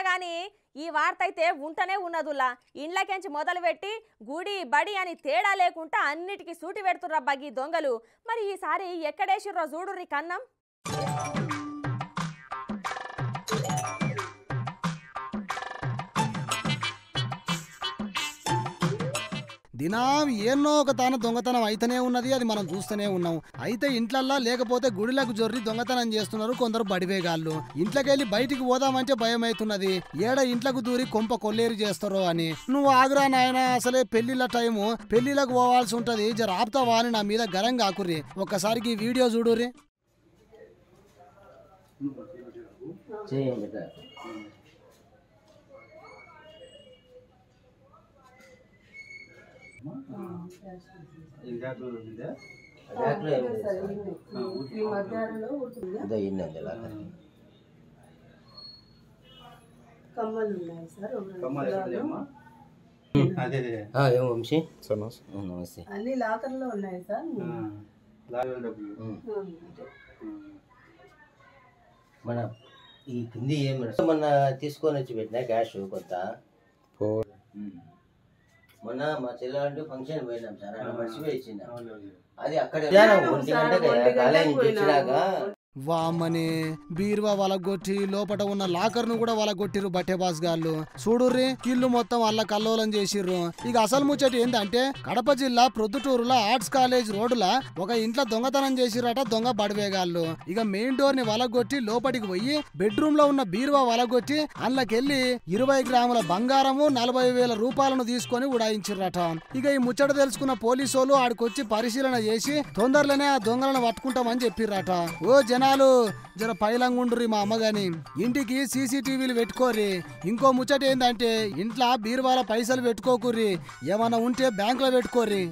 గానీ ఈ వార్త అయితే ఉంటనే ఉన్నదులా. ఇండ్లకెంచి మొదలుపెట్టి గుడి బడి అని తేడా లేకుండా అన్నిటికీ సూటి పెడుతుర్రబ్బా ఈ దొంగలు. మరి ఈసారి ఎక్కడేసిర్రో చూడుర్రి కన్నం. దినం ఎన్నో ఒక తాన దొంగతనం అయితేనే ఉన్నది, అది మనం చూస్తూనే ఉన్నాం. అయితే ఇంట్లల్లా లేకపోతే గుడిలకు జొర్రి దొంగతనం చేస్తున్నారు కొందరు బడివేగాళ్ళు. ఇంట్లోకెళ్ళి బయటికి పోదామంటే భయం అవుతున్నది, ఏడ ఇంట్లకు దూరి కొంప కొల్లేరు చేస్తారో అని. నువ్వు ఆగురా నాయన, అసలే పెళ్లిళ్ళ టైము, పెళ్లిళ్ళకు పోవాల్సి ఉంటది, జర ఆపుతావా అని నా మీద గరంగా ఆకుర్రి. ఒక్కసారికి ఈ వీడియో చూడుర్రి. అన్ని లాకర్లో ఉన్నాయి సార్. మన ఈ కింది మొన్న తీసుకొని వచ్చి పెట్టినా క్యాష్ కొంత. మొన్న మా చెల్లెలంటూ ఫంక్షన్ పోయినాం సార్, అక్కడ మర్చిపోయి ఇచ్చింది. అది అక్కడ 1 గంటకి కాలేజీ నుంచి వచ్చినాక వామ్మని బీరువా వలగొట్టి లోపట ఉన్న లాకర్ ను కూడా వలగొట్టిరు బట్టే బాస్ గాళ్ళు. చూడుర్రి, ఇల్లు మొత్తం అల్ల కల్లోలం చేసిర్రు. ఇక అసలు ముచ్చట ఏంటంటే కడప జిల్లా ప్రొద్దుటూరులో ఆర్ట్స్ కాలేజ్ రోడ్డుల ఒక ఇంట్లో దొంగతనం చేసిరట దొంగ బడివేగాళ్ళు. ఇక మెయిన్ డోర్ ని వలగొట్టి లోపలికి పోయి బెడ్రూమ్ లో ఉన్న బీరువా వలగొట్టి అందులోకెళ్లి 20 గ్రాముల బంగారము 40,000 రూపాయలను తీసుకొని ఉడాయించిర్రట. ఇక ఈ ముచ్చట తెలుసుకున్న పోలీసులు ఆడికొచ్చి పరిశీలన చేసి తొందరలోనే ఆ దొంగలను పట్టుకుంటామని చెప్పిర్రట. ఓ జనాలు జర పైలంగుండ్రి మా అమ్మగాని, ఇంటికి సీసీటీవీలు పెట్టుకోర్రి. ఇంకో ముచ్చట ఏందంటే ఇంట్లో బీరువాల పైసలు పెట్టుకోకుర్రి, ఏమన్నా ఉంటే బ్యాంకులో పెట్టుకోర్రి.